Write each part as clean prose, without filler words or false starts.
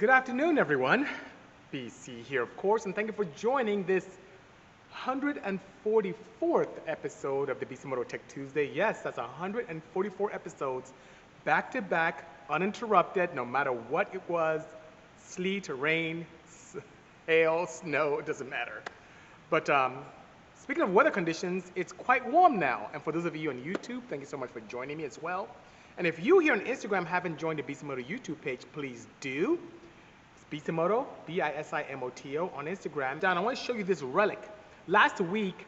Good afternoon, everyone. BC here, of course, and thank you for joining this 144th episode of the Bisimoto Tech Tuesday. Yes, that's 144 episodes, back to back, uninterrupted, no matter what it was, sleet, rain, hail, snow, it doesn't matter. But speaking of weather conditions, it's quite warm now. And for those of you on YouTube, thank you so much for joining me as well. And if you here on Instagram haven't joined the Bisimoto YouTube page, please do. It's Bisimoto, Bisimoto on Instagram. Now, I want to show you this relic. Last week,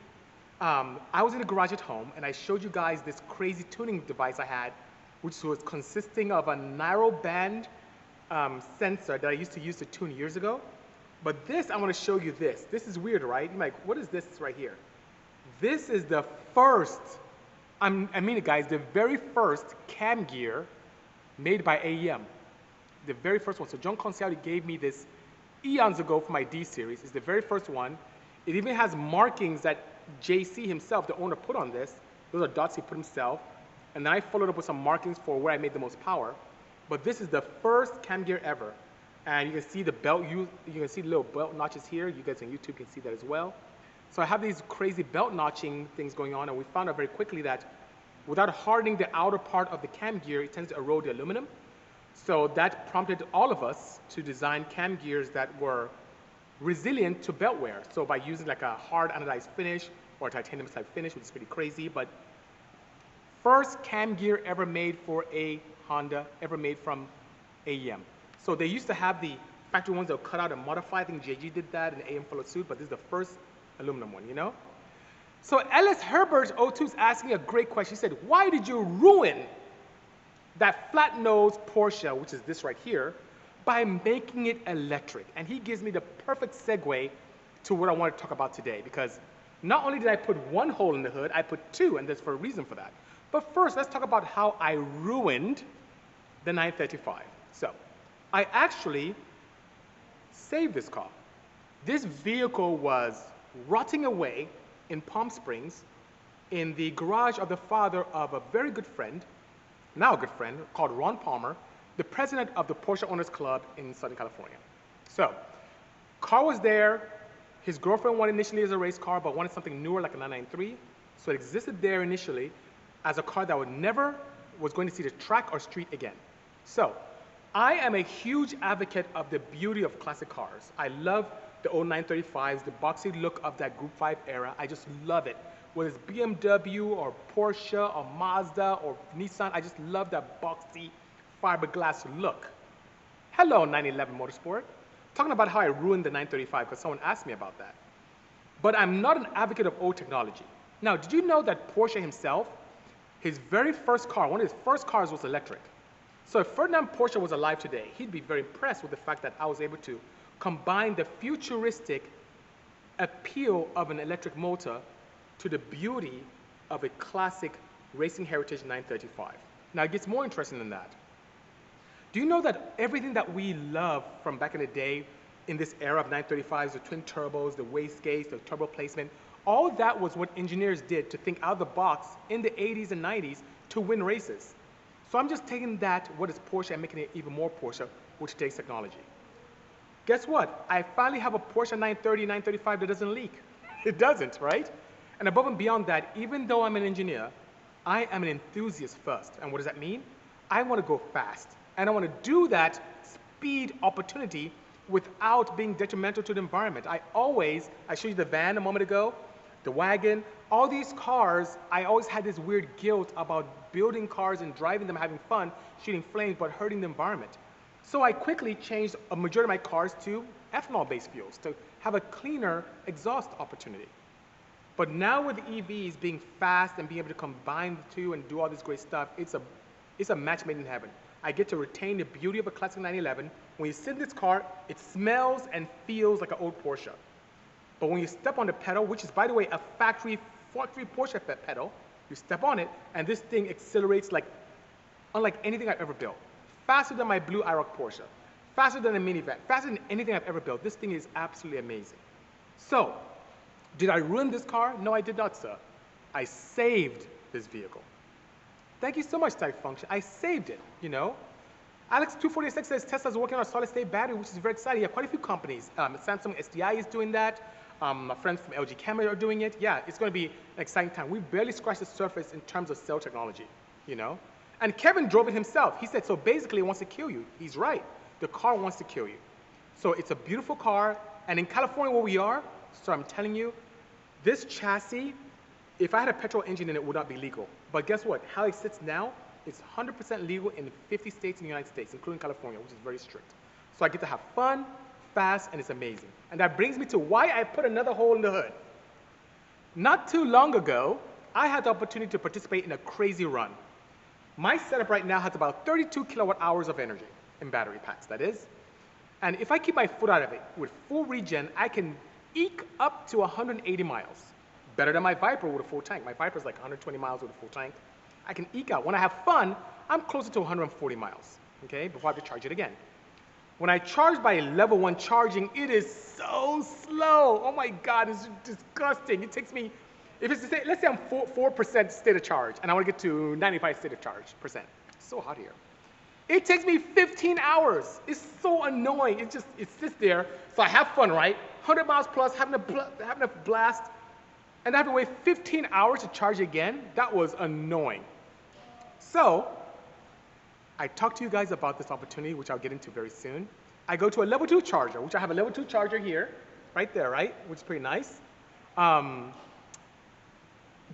I was in the garage at home, and I showed you guys this crazy tuning device I had, which was consisting of a narrow band sensor that I used to use to tune years ago. But this, I want to show you this. This is weird, right? You're like, what is this right here? This is the first, I mean it guys, the very first cam gear made by AEM. The very first one. So John Consiali gave me this eons ago for my D series. It's the very first one. It even has markings that JC himself, the owner, put on this. Those are dots he put himself. And then I followed up with some markings for where I made the most power. But this is the first cam gear ever. And you can see the belt, you can see the little belt notches here. You guys on YouTube can see that as well. So I have these crazy belt notching things going on, and we found out very quickly that without hardening the outer part of the cam gear, it tends to erode the aluminum. So that prompted all of us to design cam gears that were resilient to belt wear. So by using like a hard anodized finish or a titanium type finish, which is pretty crazy, but first cam gear ever made for a Honda, ever made from AEM. So they used to have the factory ones that were cut out and modified. I think JG did that and AM followed suit, but this is the first aluminum one, you know? So Ellis Herbert 02 is asking a great question. He said, why did you ruin that flat nose Porsche, which is this right here, by making it electric? And he gives me the perfect segue to what I want to talk about today, because not only did I put one hole in the hood, I put two, and there's for a reason for that. But first, let's talk about how I ruined the 935. So, I actually saved this car. This vehicle was rotting away in Palm Springs in the garage of the father of a very good friend, now a good friend, called Ron Palmer, the president of the Porsche Owners Club in Southern California. So, car was there. His girlfriend wanted initially as a race car, but wanted something newer like a 993. So it existed there initially as a car that was going to see the track or street again. So, I am a huge advocate of the beauty of classic cars. I love the old 935s, the boxy look of that Group 5 era. I just love it. Whether it's BMW or Porsche or Mazda or Nissan, I just love that boxy fiberglass look. Hello, 911 Motorsport. Talking about how I ruined the 935 because someone asked me about that. But I'm not an advocate of old technology. Now, did you know that Porsche himself, his very first car, one of his first cars was electric? So if Ferdinand Porsche was alive today, he'd be very impressed with the fact that I was able to combine the futuristic appeal of an electric motor to the beauty of a classic racing heritage 935. Now it gets more interesting than that. Do you know that everything that we love from back in the day in this era of 935s, the twin turbos, the wastegates, the turbo placement, all that was what engineers did to think out of the box in the 80s and 90s to win races. So I'm just taking that, what is Porsche, and making it even more Porsche with today's technology. Guess what? I finally have a Porsche 930, 935 that doesn't leak. It doesn't, right? And above and beyond that, even though I'm an engineer, I am an enthusiast first. And what does that mean? I want to go fast. And I want to do that speed opportunity without being detrimental to the environment. I showed you the van a moment ago, the wagon, all these cars, I always had this weird guilt about building cars and driving them, having fun, shooting flames, but hurting the environment. So I quickly changed a majority of my cars to ethanol-based fuels to have a cleaner exhaust opportunity. But now with EVs being fast and being able to combine the two and do all this great stuff, it's a match made in heaven. I get to retain the beauty of a classic 911. When you sit in this car, it smells and feels like an old Porsche. But when you step on the pedal, which is, by the way, a factory Porsche pedal, you step on it, and this thing accelerates like unlike anything I've ever built. Faster than my blue IROC Porsche, faster than a minivan, faster than anything I've ever built. This thing is absolutely amazing. So, did I ruin this car? No, I did not, sir. I saved this vehicle. Thank you so much, Type Function. I saved it, you know? Alex246 says Tesla's working on a solid-state battery, which is very exciting. Yeah, quite a few companies. Samsung SDI is doing that. My friends from LG Chem are doing it. Yeah, it's going to be an exciting time. We've barely scratched the surface in terms of cell technology, you know? And Kevin drove it himself. He said, so basically it wants to kill you. He's right. The car wants to kill you. So it's a beautiful car. And in California where we are, so I'm telling you, this chassis, if I had a petrol engine in it, would not be legal. But guess what? How it sits now, it's 100% legal in 50 states in the United States, including California, which is very strict. So I get to have fun, fast, and it's amazing. And that brings me to why I put another hole in the hood. Not too long ago, I had the opportunity to participate in a crazy run. My setup right now has about 32 kilowatt hours of energy in battery packs, that is. And if I keep my foot out of it, with full regen, I can eke up to 180 miles. Better than my Viper with a full tank. My Viper is like 120 miles with a full tank. I can eke out. When I have fun, I'm closer to 140 miles, okay, before I have to charge it again. When I charge by level 1 charging, it is so slow. Oh my God, it's disgusting. It takes me, if it's, let's say I'm 4% state of charge, and I want to get to 95 state of charge percent. It's so hot here. It takes me 15 hours. It's so annoying. It sits there. So I have fun, right? 100 miles plus, having a blast, and I have to wait 15 hours to charge again. That was annoying. So I talked to you guys about this opportunity, which I'll get into very soon. I go to a level 2 charger, which I have a level 2 charger here, right there, right? Which is pretty nice. The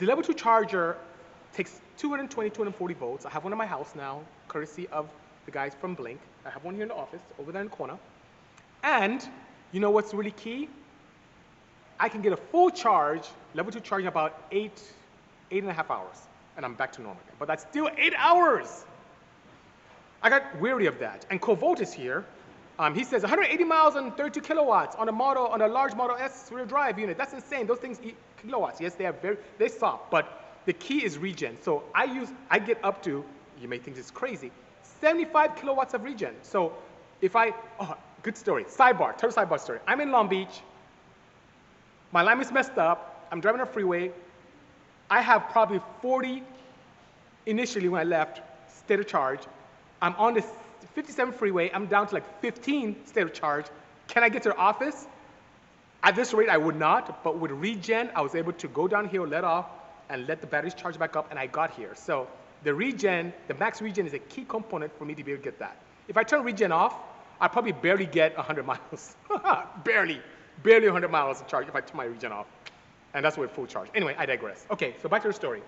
level 2 charger takes 220, 240 volts. I have one in my house now, courtesy of the guys from Blink. I have one here in the office, over there in the corner. And you know what's really key? I can get a full charge, level 2 charge in about 8.5 hours, and I'm back to normal again. But that's still 8 hours. I got weary of that. And Covolt is here. He says 180 miles and 32 kilowatts on a large Model S rear drive unit. That's insane. Those things eat kilowatts. Yes, they're soft, but the key is regen. So I get up to, you may think this is crazy, 75 kilowatts of regen. So if good story, total sidebar story. I'm in Long Beach. My line is messed up. I'm driving on a freeway. I have probably 40 initially when I left state of charge. I'm on the 57 freeway. I'm down to like 15 state of charge. Can I get to the office? At this rate, I would not, but with regen, I was able to go down here, let off, and let the batteries charge back up, and I got here. So the regen, the max regen is a key component for me to be able to get that. If I turn regen off, I probably barely get 100 miles. barely 100 miles of charge if I turn my regen off. And that's with full charge. Anyway, I digress. Okay, so back to the story.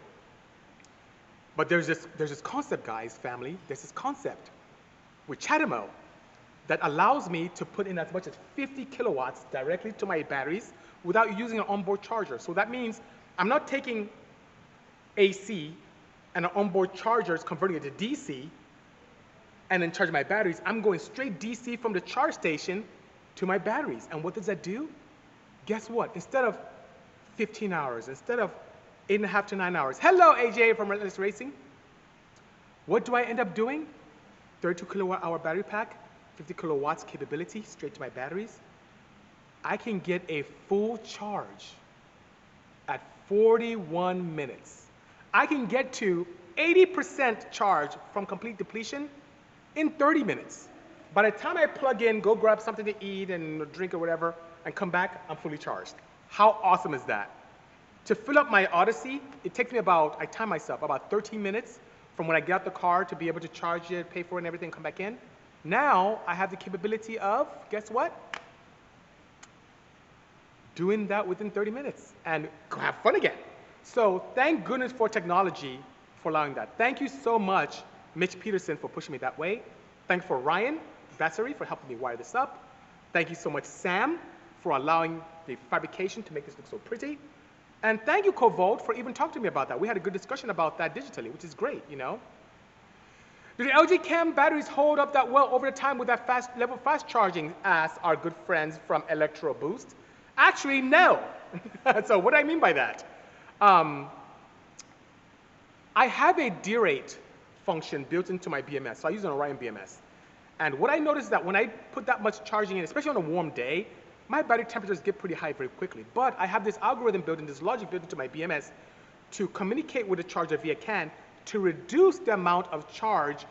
But there's this concept, guys, family. There's this concept with Chatamo that allows me to put in as much as 50 kilowatts directly to my batteries without using an onboard charger. So that means I'm not taking AC and an onboard charger is converting it to DC and then charging my batteries. I'm going straight DC from the charge station to my batteries. And what does that do? Guess what? Instead of 15 hours, instead of 8.5 to 9 hours. Hello, AJ from Relentless Racing. What do I end up doing? 32 kilowatt hour battery pack, 50 kilowatts capability straight to my batteries. I can get a full charge at 41 minutes. I can get to 80% charge from complete depletion in 30 minutes. By the time I plug in, go grab something to eat and drink or whatever, and come back, I'm fully charged. How awesome is that? To fill up my Odyssey, it takes me I time myself, about 13 minutes from when I get out the car to be able to charge it, pay for it and everything, come back in. Now, I have the capability of, guess what? Doing that within 30 minutes and go have fun again. So thank goodness for technology for allowing that. Thank you so much, Mitch Peterson, for pushing me that way. Thank you for Ryan Vassary for helping me wire this up. Thank you so much, Sam, for allowing the fabrication to make this look so pretty. And thank you, Covolt, for even talking to me about that. We had a good discussion about that digitally, which is great, you know. Do the LG Chem batteries hold up that well over the time with that fast charging? Asked our good friends from Electro Boost. Actually, no. So what do I mean by that? I have a derate function built into my BMS. So I use an Orion BMS. And what I noticed is that when I put that much charging in, especially on a warm day, my battery temperatures get pretty high very quickly. But I have this algorithm built in, this logic built into my BMS to communicate with the charger via CAN to reduce the amount of charge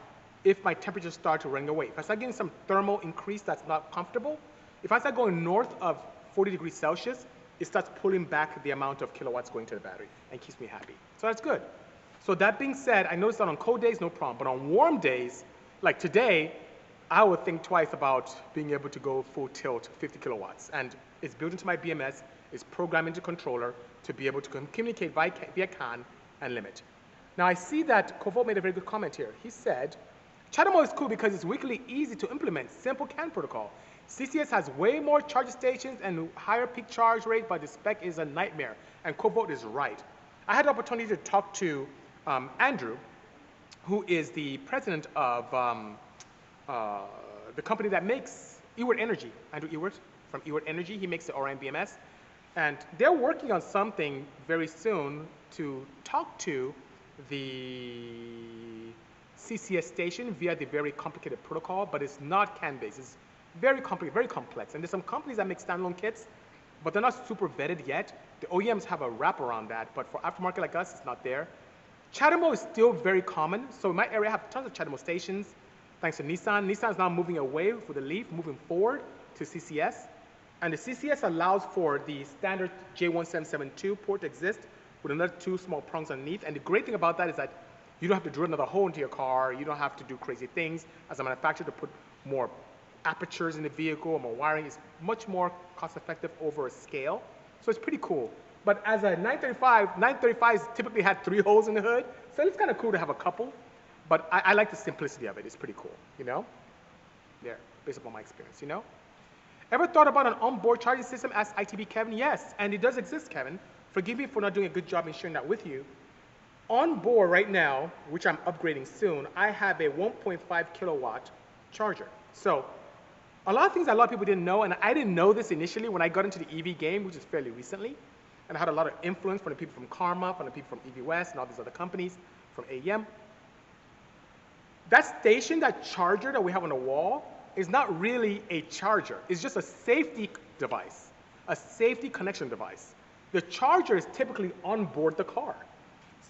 if my temperature starts to running away. If I start getting some thermal increase that's not comfortable, if I start going north of 40 degrees Celsius, it starts pulling back the amount of kilowatts going to the battery and keeps me happy. So that's good. So that being said, I noticed that on cold days, no problem. But on warm days, like today, I would think twice about being able to go full tilt 50 kilowatts. And it's built into my BMS, it's programmed into controller to be able to communicate via CAN and limit. Now I see that Kovo made a very good comment here. He said, CHAdeMO is cool because it's wickedly easy to implement, simple CAN protocol. CCS has way more charge stations and higher peak charge rate, but the spec is a nightmare. And Kovo is right. I had the opportunity to talk to Andrew, who is the president of the company that makes Ewart Energy. Andrew Ewart from Ewart Energy, he makes the Orion BMS. And they're working on something very soon to talk to the CCS station via the very complicated protocol, but it's not CAN-based. It's very complicated, very complex. And there's some companies that make standalone kits, but they're not super vetted yet. The OEMs have a wrap around that, but for aftermarket like us, it's not there. CHAdeMO is still very common. So in my area, I have tons of CHAdeMO stations, thanks to Nissan. Nissan is now moving away for the Leaf, moving forward to CCS. And the CCS allows for the standard J1772 port to exist with another 2 small prongs underneath. And the great thing about that is that you don't have to drill another hole into your car. You don't have to do crazy things as a manufacturer to put more apertures in the vehicle or more wiring. It's much more cost effective over a scale. So it's pretty cool. But as a 935s typically had 3 holes in the hood. So it's kind of cool to have a couple. But I like the simplicity of it. It's pretty cool, you know? There, based upon my experience, you know? Ever thought about an onboard charging system? Asked ITB Kevin. Yes, and it does exist, Kevin. Forgive me for not doing a good job in sharing that with you. On board right now, which I'm upgrading soon, I have a 1.5 kilowatt charger. So a lot of things that a lot of people didn't know, and I didn't know this initially when I got into the EV game, which is fairly recently, and I had a lot of influence from the people from Karma, from the people from EV West, and all these other companies, from AEM. That station, that charger that we have on the wall, is not really a charger. It's just a safety device, a safety connection device. The charger is typically on board the car.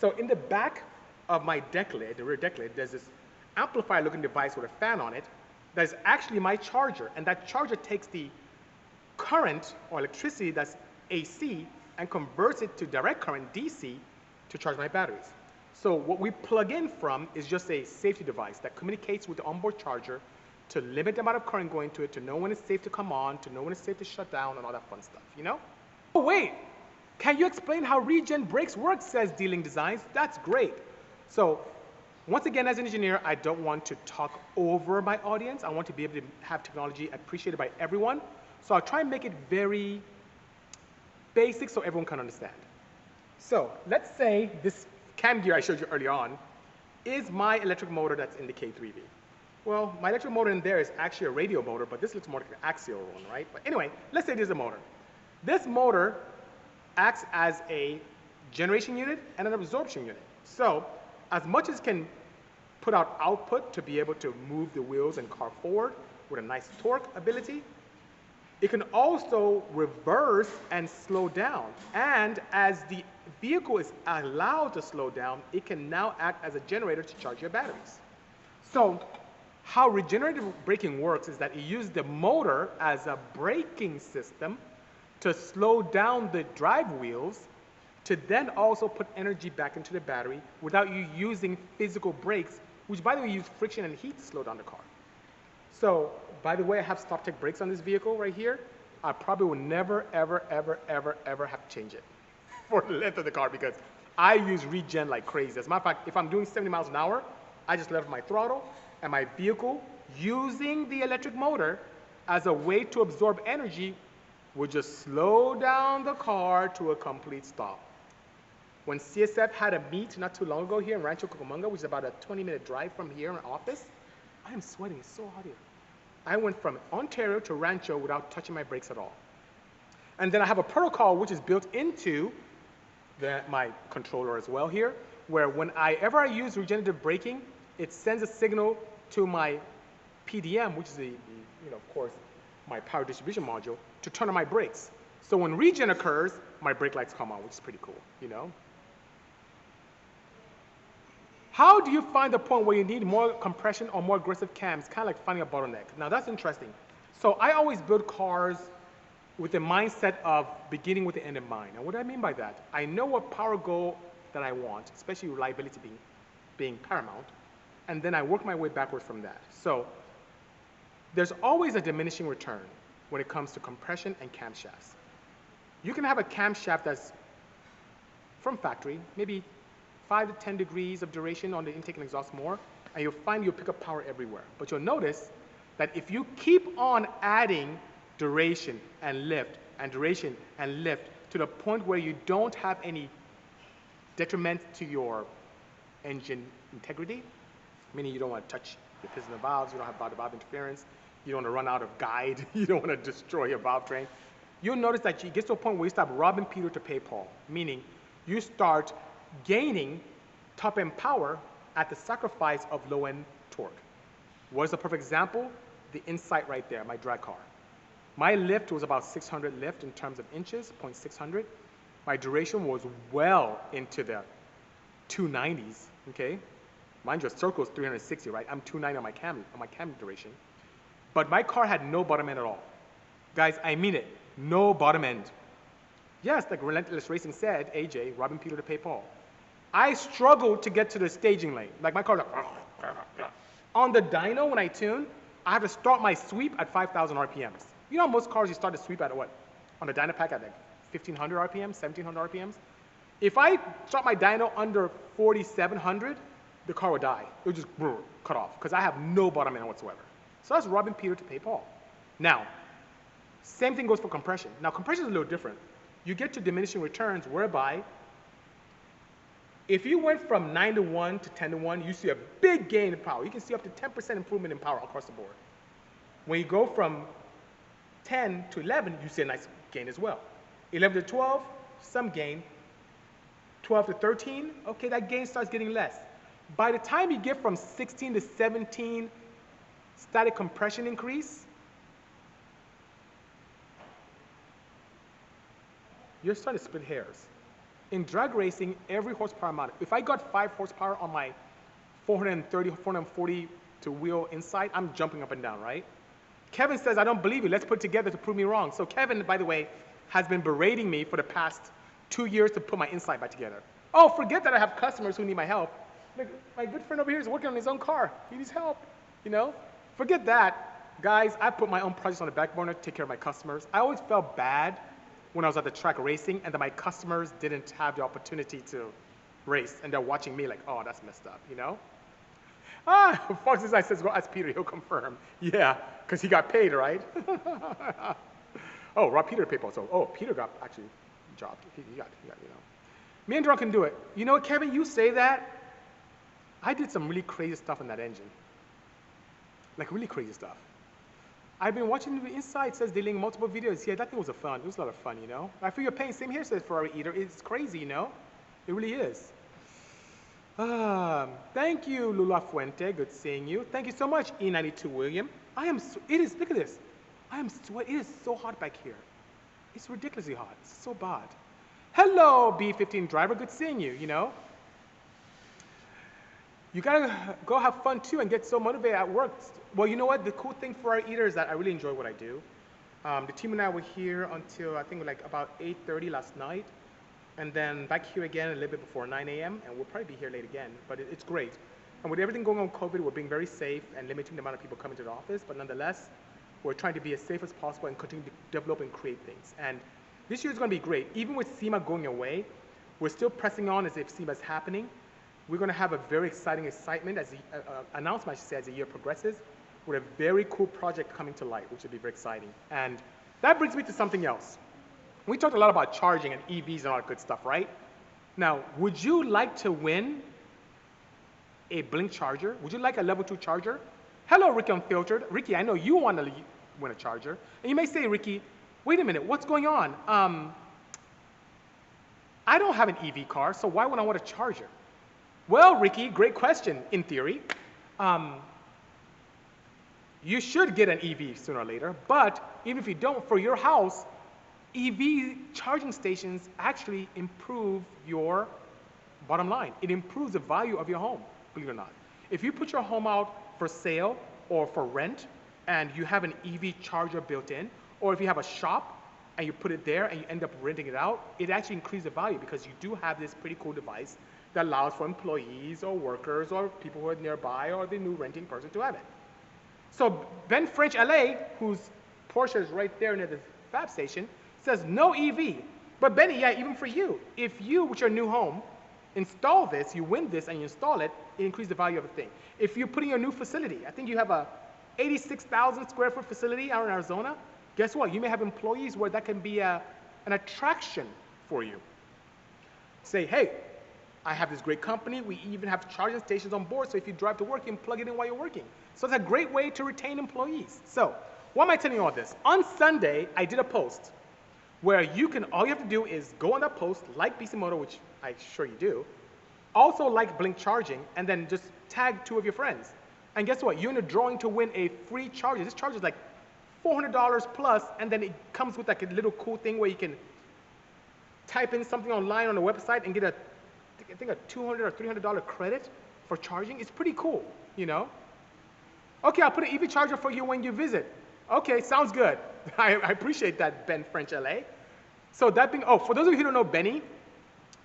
So in the back of my deck lid, the rear deck lid, there's this amplifier looking device with a fan on it that is actually my charger. And that charger takes the current or electricity that's AC and converts it to direct current, DC, to charge my batteries. So what we plug in from is just a safety device that communicates with the onboard charger to limit the amount of current going to it, to know when it's safe to come on, to know when it's safe to shut down, and all that fun stuff, you know? Oh, wait, can you explain how regen brakes work, says Dealing Designs? That's great. So once again, as an engineer, I don't want to talk over my audience. I want to be able to have technology appreciated by everyone. So I'll try and make it very basic so everyone can understand. So let's say this cam gear I showed you earlier on is my electric motor that's in the K3V. Well, my electric motor in there is actually a radial motor, but this looks more like an axial one, right? But anyway, let's say there's a motor. This motor acts as a generation unit and an absorption unit. So as much as it can put out output to be able to move the wheels and car forward with a nice torque ability, it can also reverse and slow down. And as the vehicle is allowed to slow down, it can now act as a generator to charge your batteries. So how regenerative braking works is that it uses the motor as a braking system to slow down the drive wheels to then also put energy back into the battery without you using physical brakes, which by the way use friction and heat to slow down the car. So by the way, I have stop tech brakes on this vehicle right here. I probably will never, ever, ever, ever, ever have to change it for the length of the car because I use regen like crazy. As a matter of fact, if I'm doing 70 miles an hour, I just left my throttle and my vehicle using the electric motor as a way to absorb energy will just slow down the car to a complete stop. When CSF had a meet not too long ago here in Rancho Cucamonga, which is about a 20-minute drive from here in our office, I am sweating, it's so hot here. I went from Ontario to Rancho without touching my brakes at all. And then I have a protocol which is built into my controller as well here, where whenever I use regenerative braking, it sends a signal to my PDM, which is of course, my power distribution module, to turn on my brakes. So when regen occurs, my brake lights come on, which is pretty cool, you know? How do you find the point where you need more compression or more aggressive cams? Kind of like finding a bottleneck. Now that's interesting. So I always build cars with the mindset of beginning with the end in mind. And what do I mean by that? I know what power goal that I want, especially reliability being paramount, and then I work my way backwards from that. So there's always a diminishing return when it comes to compression and camshafts. You can have a camshaft that's from factory, maybe 5 to 10 degrees of duration on the intake and exhaust more, and you'll find you'll pick up power everywhere. But you'll notice that if you keep on adding duration and lift and duration and lift to the point where you don't have any detriment to your engine integrity, meaning you don't want to touch your piston and valves, you don't have valve interference, you don't want to run out of guide, you don't want to destroy your valve train, you'll notice that it gets to a point where you stop robbing Peter to pay Paul, meaning you start gaining top-end power at the sacrifice of low-end torque. What's the perfect example? The Insight right there, my drag car. My lift was about 600 lift in terms of inches, 0.600. My duration was well into the 290s, okay? Mind you, a circle is 360, right? I'm 290 on my cam duration. But my car had no bottom end at all. Guys, I mean it, no bottom end. Yes, like Relentless Racing said, AJ, robbing Peter to pay Paul. I struggled to get to the staging lane. Like my car was like, on the dyno when I tune, I have to start my sweep at 5,000 RPMs. You know most cars you start the sweep at what? On the dyno pack at like 1,500 RPMs, 1,700 RPMs? If I start my dyno under 4,700, the car would die. It would just cut off because I have no bottom end whatsoever. So that's robbing Peter to pay Paul. Now, same thing goes for compression. Now compression is a little different. You get to diminishing returns whereby if you went from 9 to 1 to 10 to 1, you see a big gain in power. You can see up to 10% improvement in power across the board. When you go from 10 to 11, you see a nice gain as well. 11 to 12, some gain. 12 to 13, okay, that gain starts getting less. By the time you get from 16 to 17, static compression increase, you're starting to split hairs. In drag racing, every horsepower amount, if I got 5 horsepower on my 430, 440 to wheel Insight, I'm jumping up and down, right? Kevin says, I don't believe you. Let's put it together to prove me wrong. So Kevin, by the way, has been berating me for the past 2 years to put my Insight back together. Oh, forget that I have customers who need my help. My good friend over here is working on his own car. He needs help, you know? Forget that. Guys, I put my own projects on the back burner to take care of my customers. I always felt bad when I was at the track racing and that my customers didn't have the opportunity to race and they're watching me like, oh, that's messed up, you know? Fox Design says, go ask Peter, he'll confirm. Yeah, because he got paid, right? Oh, Rob Peter paid also. Oh, Peter got actually jobbed. He got, you know. Me and Drunk can do it. You know what, Kevin, you say that. I did some really crazy stuff in that engine. Like really crazy stuff. I've been watching the Insight, it says they link multiple videos. Yeah, that thing was a lot of fun, you know? I feel your pain, same here, says Ferrari Eater. It's crazy, you know? It really is. Thank you, Lula Fuente, good seeing you. Thank you so much, E92 William. Look at this. It is so hot back here. It's ridiculously hot, it's so bad. Hello, B15 driver, good seeing you, you know? You gotta go have fun too and get so motivated at work. Well, you know what? The cool thing for our eater is that I really enjoy what I do. The team and I were here until I think like about 8:30 last night. And then back here again a little bit before 9 a.m. And we'll probably be here late again, but it's great. And with everything going on with COVID, we're being very safe and limiting the amount of people coming to the office. But nonetheless, we're trying to be as safe as possible and continue to develop and create things. And this year is gonna be great. Even with SEMA going away, we're still pressing on as if SEMA is happening. We're going to have a very exciting announcement, I should say, as the year progresses, with a very cool project coming to light, which will be very exciting. And that brings me to something else. We talked a lot about charging and EVs and all that good stuff, right? Now, would you like to win a Blink charger? Would you like a level 2 charger? Hello, Ricky Unfiltered. Ricky, I know you want to win a charger. And you may say, Ricky, wait a minute, what's going on? I don't have an EV car, so why would I want a charger? Well, Ricky, great question, in theory. You should get an EV sooner or later, but even if you don't, for your house, EV charging stations actually improve your bottom line. It improves the value of your home. believe it or not. If you put your home out for sale or for rent, and you have an EV charger built in, or if you have a shop and you put it there and you end up renting it out, it actually increases the value because you do have this pretty cool device that allows for employees or workers or people who are nearby or the new renting person to have it. So Ben French LA, whose Porsche is right there near the fab station, says no EV. But Benny, yeah, even for you, if you, with your new home, install this, you win this and you install it, it increases the value of the thing. If you're putting your new facility, I think you have a 86,000 square foot facility out in Arizona, guess what? You may have employees where that can be an attraction for you. Say, hey, I have this great company. We even have charging stations on board, so if you drive to work, you can plug it in while you're working. So it's a great way to retain employees. So why am I telling you all this? On Sunday, I did a post where all you have to do is go on that post, like Bisimoto, which I'm sure you do, also like Blink Charging, and then just tag 2 of your friends. And guess what? You're in a drawing to win a free charger. This charger is like $400 plus, and then it comes with like a little cool thing where you can type in something online on the website and get I think a $200 or $300 credit for charging. It's pretty cool, you know? Okay, I'll put an EV charger for you when you visit. Okay, sounds good. I appreciate that, Ben French LA. So that being, for those of you who don't know Benny,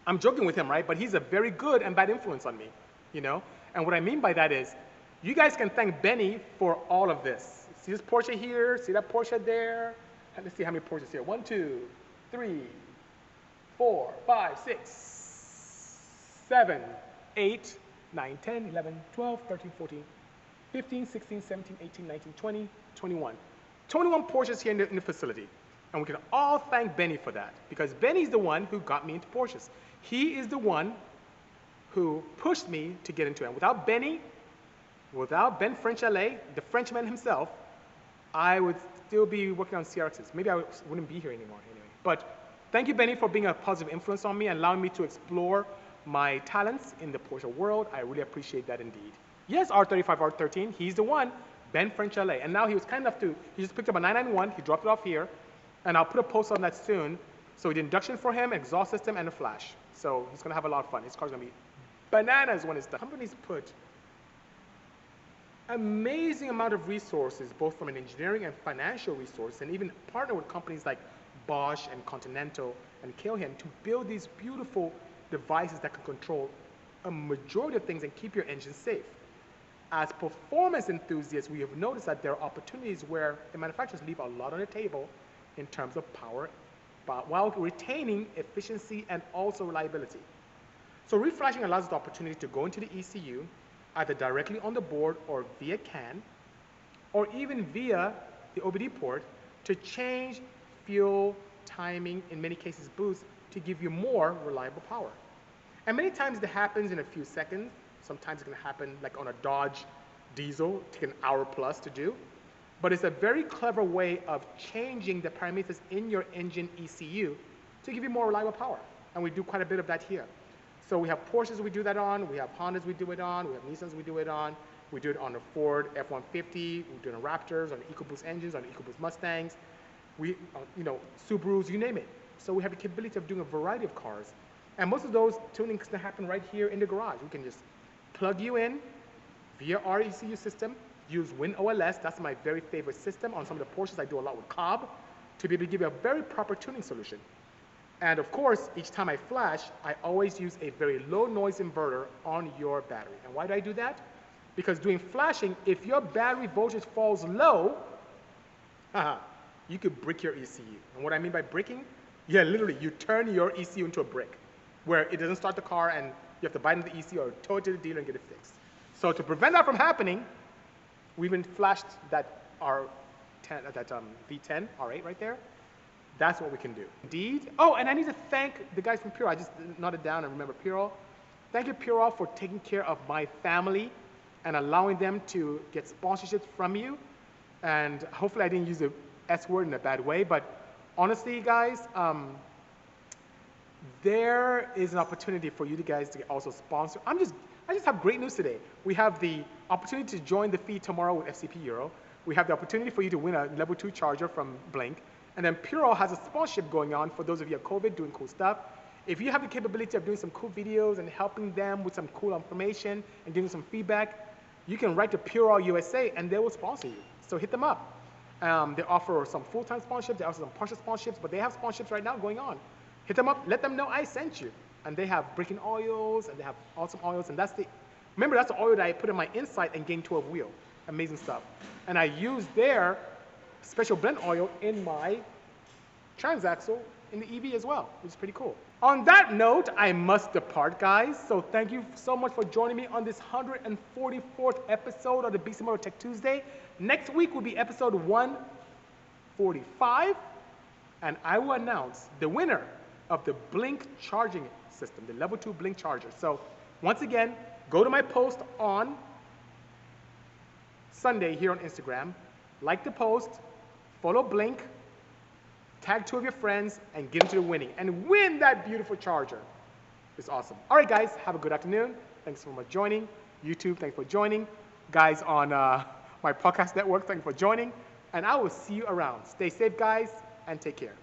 I'm joking with him, right? But he's a very good and bad influence on me, you know? And what I mean by that is, you guys can thank Benny for all of this. See this Porsche here, see that Porsche there? Let's see how many Porsches here. 1, 2, 3, 4, 5, 6, 7, 8, 9, 10, 11, 12, 13, 14, 15, 16, 17, 18, 19, 20, 21. 21 Porsches here in the facility. And we can all thank Benny for that, because Benny's the one who got me into Porsches. He is the one who pushed me to get into it. And without Benny, without Ben French LA, the Frenchman himself, I would still be working on CRXs. Maybe I wouldn't be here anymore anyway. But thank you, Benny, for being a positive influence on me and allowing me to explore my talents in the Porsche world. I really appreciate that indeed. Yes, R35, R13, he's the one, Ben French LA. And now he was kind enough he just picked up a 991, he dropped it off here, and I'll put a post on that soon. So we did induction for him, exhaust system, and a flash. So he's gonna have a lot of fun. His car's gonna be bananas when it's done. Companies put amazing amount of resources, both from an engineering and financial resource, and even partner with companies like Bosch and Continental and Killian to build these beautiful devices that can control a majority of things and keep your engine safe. As performance enthusiasts, we have noticed that there are opportunities where the manufacturers leave a lot on the table in terms of power, but while retaining efficiency and also reliability. So reflashing allows us the opportunity to go into the ECU, either directly on the board or via CAN, or even via the OBD port to change fuel, timing, in many cases boost, to give you more reliable power. And many times it happens in a few seconds. Sometimes it can happen like on a Dodge diesel, take an hour plus to do. But it's a very clever way of changing the parameters in your engine ECU to give you more reliable power. And we do quite a bit of that here. So we have Porsches we do that on, we have Hondas we do it on, we have Nissans we do it on, we do it on the Ford F-150, we do it on Raptors, on the EcoBoost engines, on the EcoBoost Mustangs, Subarus, you name it. So we have the capability of doing a variety of cars. And most of those tunings can happen right here in the garage. We can just plug you in via our ECU system, use WinOLS, that's my very favorite system. On some of the Porsches I do a lot with Cobb, to be able to give you a very proper tuning solution. And of course, each time I flash, I always use a very low noise inverter on your battery. And why do I do that? Because doing flashing, if your battery voltage falls low, you could brick your ECU. And what I mean by bricking, yeah, literally, you turn your ECU into a brick, where it doesn't start the car and you have to buy into the ECU or tow it to the dealer and get it fixed. So to prevent that from happening, we even flashed that V10, R8 right there. That's what we can do. Indeed. Oh, and I need to thank the guys from Purell. I just noted down and remember Purell. Thank you, Purell, for taking care of my family and allowing them to get sponsorships from you. And hopefully I didn't use the S word in a bad way, but honestly, guys, there is an opportunity for you guys to also sponsor. I just have great news today. We have the opportunity to join the feed tomorrow with FCP Euro. We have the opportunity for you to win a level 2 charger from Blink. And then Purell has a sponsorship going on for those of you at COVID doing cool stuff. If you have the capability of doing some cool videos and helping them with some cool information and giving some feedback, you can write to Pure Oil USA and they will sponsor you. So hit them up. They offer some full-time sponsorships, they offer some partial sponsorships, but they have sponsorships right now going on. Hit them up, let them know I sent you. And they have breaking oils, and they have awesome oils, and remember that's the oil that I put in my Insight and gained 12 wheel. Amazing stuff. And I use their special blend oil in my transaxle in the EV as well, which is pretty cool. On that note, I must depart, guys. So thank you so much for joining me on this 144th episode of the Bisimoto Tech Tuesday. Next week will be episode 145, and I will announce the winner of the Blink charging system, the level 2 Blink charger. So once again, go to my post on Sunday here on Instagram, like the post, follow Blink, tag 2 of your friends, and get into the winning and win that beautiful charger. It's awesome. All right, guys, have a good afternoon. Thanks so much for joining. YouTube, thanks for joining. Guys on my podcast network, thanks for joining. And I will see you around. Stay safe, guys, and take care.